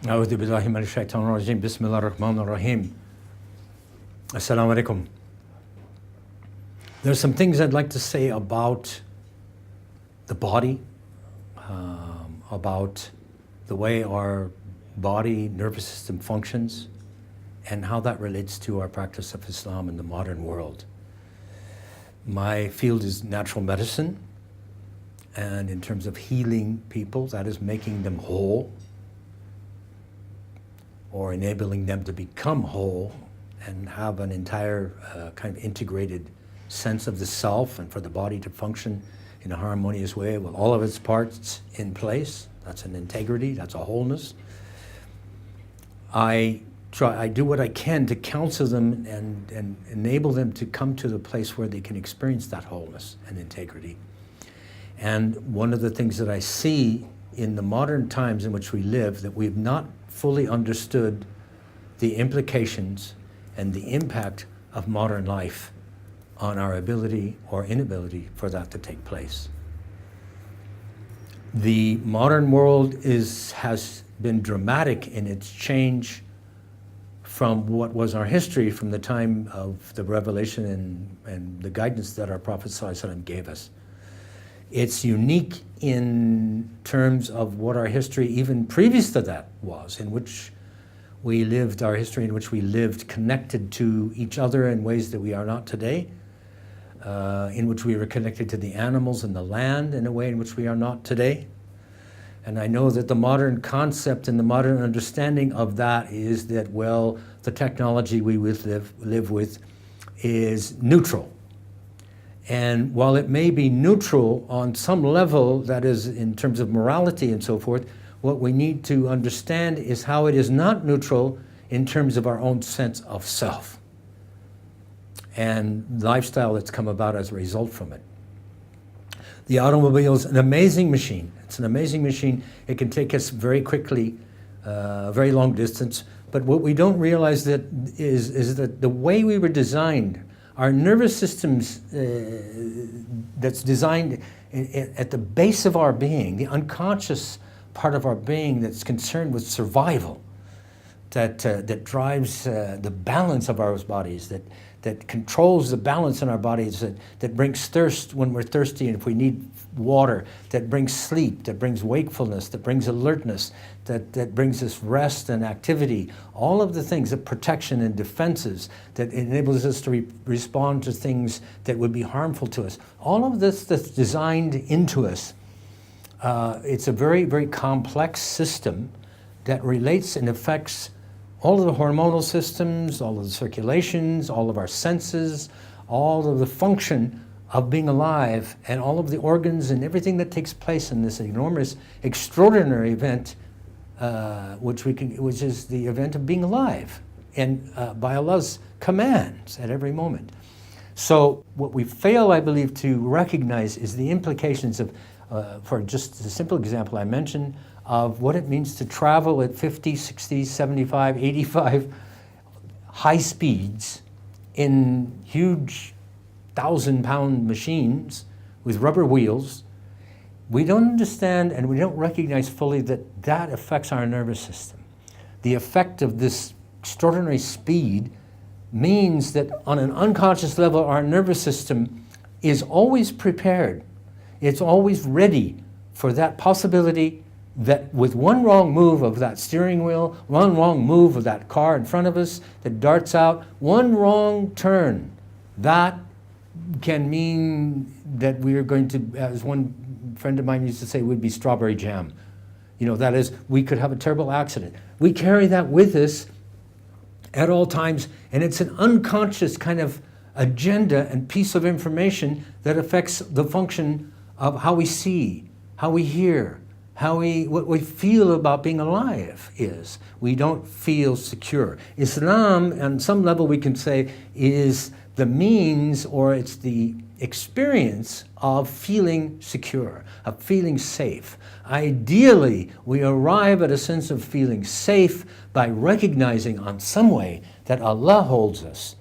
أعوذ بالله من الشيطان الرجيم بسم الله الرحمن الرحيم. Assalamu alaikum. There's some things I'd like to say about the body, about the way our body, nervous system functions, and how that relates to our practice of Islam in the modern world. My field is natural medicine, and in terms of healing people, that is making them whole, or enabling them to become whole and have an entire kind of integrated sense of the self, and for the body to function in a harmonious way with all of its parts in place. That's an integrity, that's a wholeness. I do what I can to counsel them and enable them to come to the place where they can experience that wholeness and integrity. And one of the things that I see in the modern times in which we live, that we've not fully understood the implications and the impact of modern life on our ability or inability for that to take place. The modern world has been dramatic in its change from what was our history from the time of the revelation and the guidance that our Prophet ﷺ gave us. It's unique in terms of what our history, even previous to that, was, in which we lived, our history in which we lived connected to each other in ways that we are not today, in which we were connected to the animals and the land in a way in which we are not today. And I know that the modern concept and the modern understanding of that is that, well, the technology we live with is neutral. And while it may be neutral on some level, that is in terms of morality and so forth, what we need to understand is how it is not neutral in terms of our own sense of self and lifestyle that's come about as a result from it. The automobile is an amazing machine. It's an amazing machine. It can take us very quickly, very long distance. But what we don't realize is that the way we were designed, our nervous systems that's designed at the base of our being, the unconscious part of our being that's concerned with survival, that drives the balance of our bodies, that controls the balance in our bodies, that brings thirst when we're thirsty and if we need water, that brings sleep, that brings wakefulness, that brings alertness, that brings us rest and activity, all of the things, that protection and defenses, that enables us to respond to things that would be harmful to us. All of this that's designed into us, it's a very, very complex system that relates and affects all of the hormonal systems, all of the circulations, all of our senses, all of the function of being alive, and all of the organs and everything that takes place in this enormous, extraordinary event, which is the event of being alive, and by Allah's commands at every moment. So what we fail, I believe, to recognize is the implications of, for just the simple example I mentioned, of what it means to travel at 50, 60, 75, 85 high speeds in huge 1,000-pound machines with rubber wheels. We don't understand and we don't recognize fully that that affects our nervous system. The effect of this extraordinary speed means that on an unconscious level, our nervous system is always prepared. It's always ready for that possibility that with one wrong move of that steering wheel, one wrong move of that car in front of us that darts out, one wrong turn, that can mean that we are going to, as one friend of mine used to say, we'd be strawberry jam. You know, that is, we could have a terrible accident. We carry that with us at all times, and it's an unconscious kind of agenda and piece of information that affects the function of how we see, how we hear, what we feel about being alive is. We don't feel secure. Islam, on some level we can say, is the means, or it's the experience of feeling secure, of feeling safe. Ideally, we arrive at a sense of feeling safe by recognizing on some way that Allah holds us,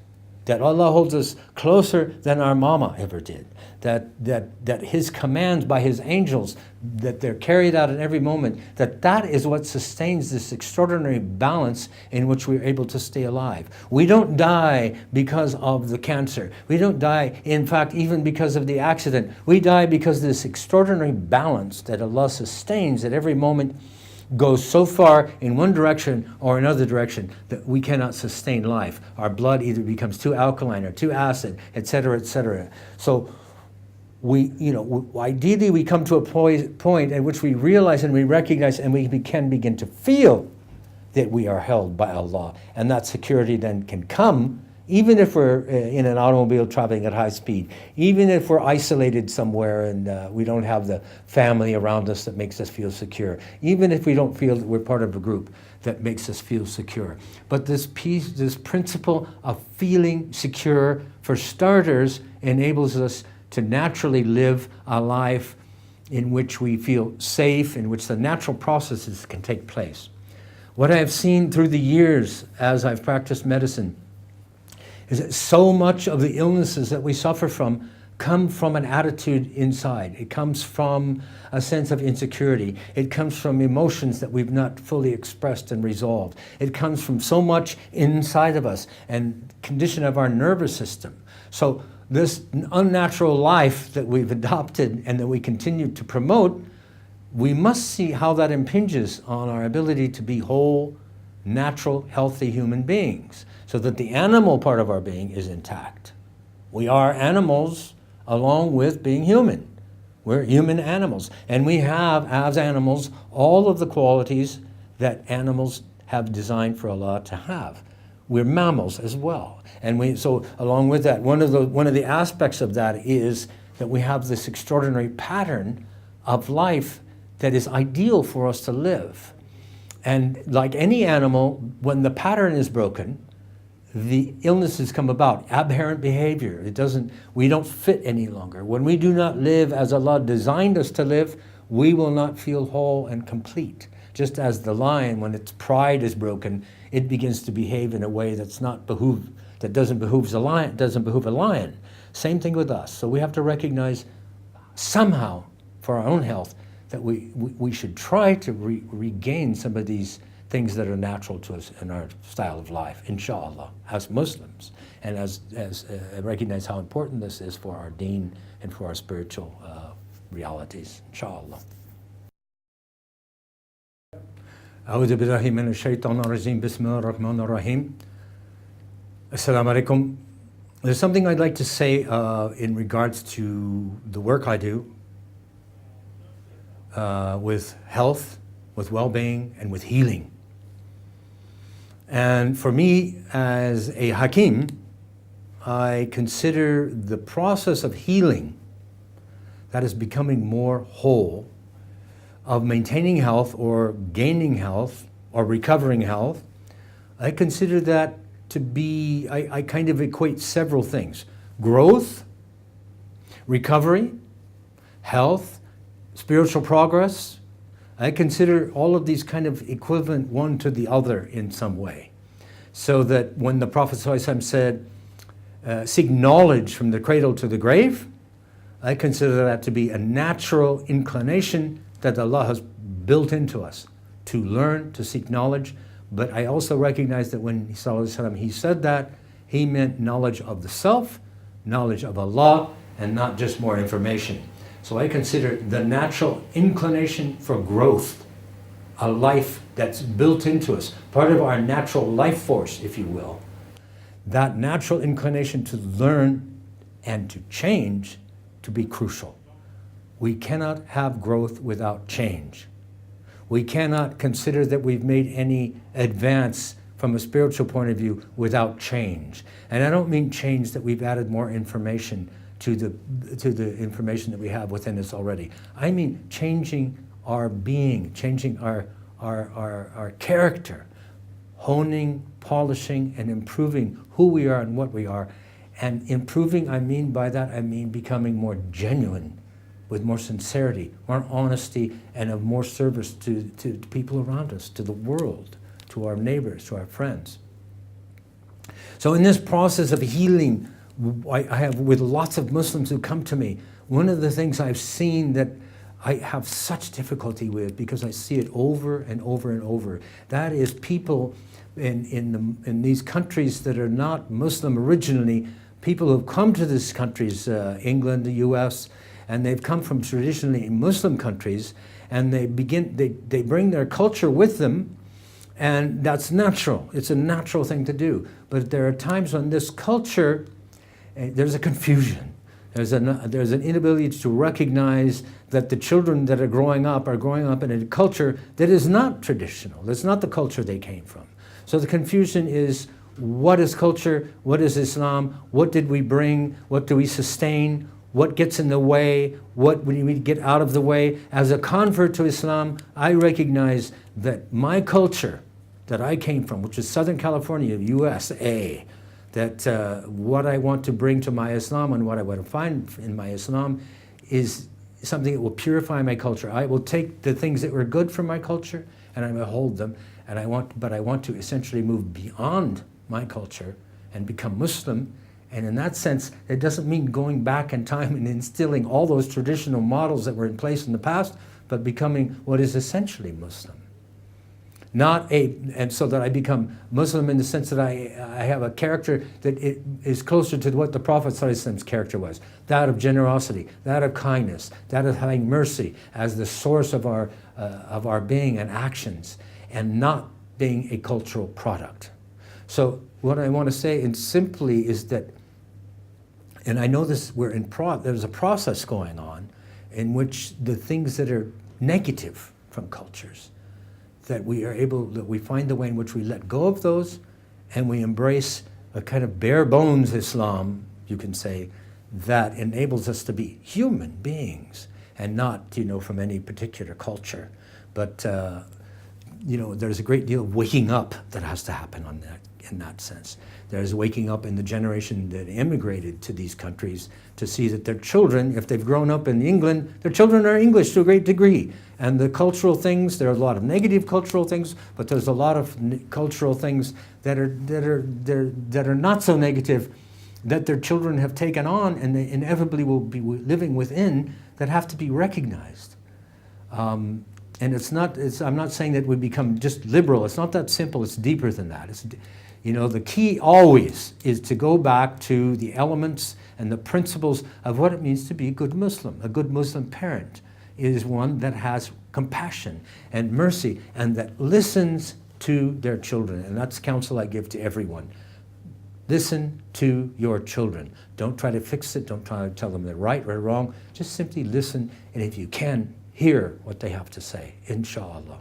that Allah holds us closer than our mama ever did, that His commands by His angels, that they're carried out at every moment, that is what sustains this extraordinary balance in which we're able to stay alive. We don't die because of the cancer. We don't die, in fact, even because of the accident. We die because this extraordinary balance that Allah sustains at every moment goes so far in one direction or another direction that we cannot sustain life. Our blood either becomes too alkaline or too acid, etc., etc. So ideally we come to a point at which we realize and we recognize and we can begin to feel that we are held by Allah. And that security then can come even if we're in an automobile traveling at high speed, even if we're isolated somewhere and we don't have the family around us that makes us feel secure, even if we don't feel that we're part of a group that makes us feel secure. But this principle of feeling secure, for starters, enables us to naturally live a life in which we feel safe, in which the natural processes can take place. What I have seen through the years as I've practiced medicine is that so much of the illnesses that we suffer from come from an attitude inside. It comes from a sense of insecurity. It comes from emotions that we've not fully expressed and resolved. It comes from so much inside of us and condition of our nervous system. So this unnatural life that we've adopted and that we continue to promote, we must see how that impinges on our ability to be whole, natural, healthy human beings, so that the animal part of our being is intact. We are animals along with being human. We're human animals. And we have, as animals, all of the qualities that animals have designed for Allah to have. We're mammals as well. And so along with that, one of the aspects of that is that we have this extraordinary pattern of life that is ideal for us to live. And like any animal, when the pattern is broken, the illnesses come about. Aberrant behavior. We don't fit any longer. When we do not live as Allah designed us to live, we will not feel whole and complete. Just as the lion, when its pride is broken, it begins to behave in a way that doesn't behoove a lion. Same thing with us. So we have to recognize somehow, for our own health, that we should try to regain some of these things that are natural to us in our style of life, inshallah, as Muslims, and as recognize how important this is for our deen and for our spiritual realities, inshallah. أعوذ بالله من الشيطان الرجيم بسم الله الرحمن الرحيم. Assalamu alaikum. There's something I'd like to say in regards to the work I do with health, with well-being, and with healing. And for me, as a Hakim, I consider the process of healing, that is becoming more whole, of maintaining health or gaining health or recovering health, I consider that to be, I kind of equate several things: growth, recovery, health, spiritual progress. I consider all of these kind of equivalent one to the other in some way. So that when the Prophet ﷺ said, seek knowledge from the cradle to the grave, I consider that to be a natural inclination that Allah has built into us to learn, to seek knowledge. But I also recognize that when he said that, he meant knowledge of the self, knowledge of Allah, and not just more information. So I consider the natural inclination for growth, a life that's built into us, part of our natural life force, if you will. That natural inclination to learn and to change to be crucial. We cannot have growth without change. We cannot consider that we've made any advance from a spiritual point of view without change. And I don't mean change that we've added more information to the information that we have within us already. I mean changing our being, changing our character, honing, polishing, and improving who we are and what we are. And improving, by that I mean becoming more genuine, with more sincerity, more honesty, and of more service to people around us, to the world, to our neighbors, to our friends. So in this process of healing, I have with lots of Muslims who come to me, one of the things I've seen that I have such difficulty with, because I see it over and over and over, that is people in these countries that are not Muslim originally, people who have come to these countries, England, the US, and they've come from traditionally Muslim countries, and they bring their culture with them, and that's natural. It's a natural thing to do. But there are times when this culture, there's a confusion. There's an inability to recognize that the children that are growing up in a culture that is not traditional. That's not the culture they came from. So the confusion is, what is culture? What is Islam? What did we bring? What do we sustain? What gets in the way? What do we get out of the way? As a convert to Islam, I recognize that my culture that I came from, which is Southern California, USA, that what I want to bring to my Islam and what I want to find in my Islam is something that will purify my culture. I will take the things that were good from my culture and I will hold them, but I want to essentially move beyond my culture and become Muslim. And in that sense, it doesn't mean going back in time and instilling all those traditional models that were in place in the past, but becoming what is essentially Muslim. And so that I become Muslim in the sense that I have a character that it is closer to what the Prophet ﷺ's character was, that of generosity, that of kindness, that of having mercy as the source of our being and actions, and not being a cultural product. So what I want to say simply is that, and I know this, there's a process going on in which the things that are negative from cultures, that we find the way in which we let go of those and we embrace a kind of bare bones Islam, you can say, that enables us to be human beings and not, from any particular culture. But, there's a great deal of waking up that has to happen in that sense. There's waking up in the generation that immigrated to these countries to see that their children, if they've grown up in England, their children are English to a great degree. And the cultural things, there are a lot of negative cultural things, but there's a lot of cultural things that are not so negative, that their children have taken on and they inevitably will be living within, that have to be recognized. And I'm not saying that we become just liberal. It's not that simple. It's deeper than that. The key always is to go back to the elements and the principles of what it means to be a good Muslim. A good Muslim parent is one that has compassion and mercy and that listens to their children. And that's counsel I give to everyone. Listen to your children. Don't try to fix it. Don't try to tell them they're right or wrong. Just simply listen, and if you can, hear what they have to say, inshallah.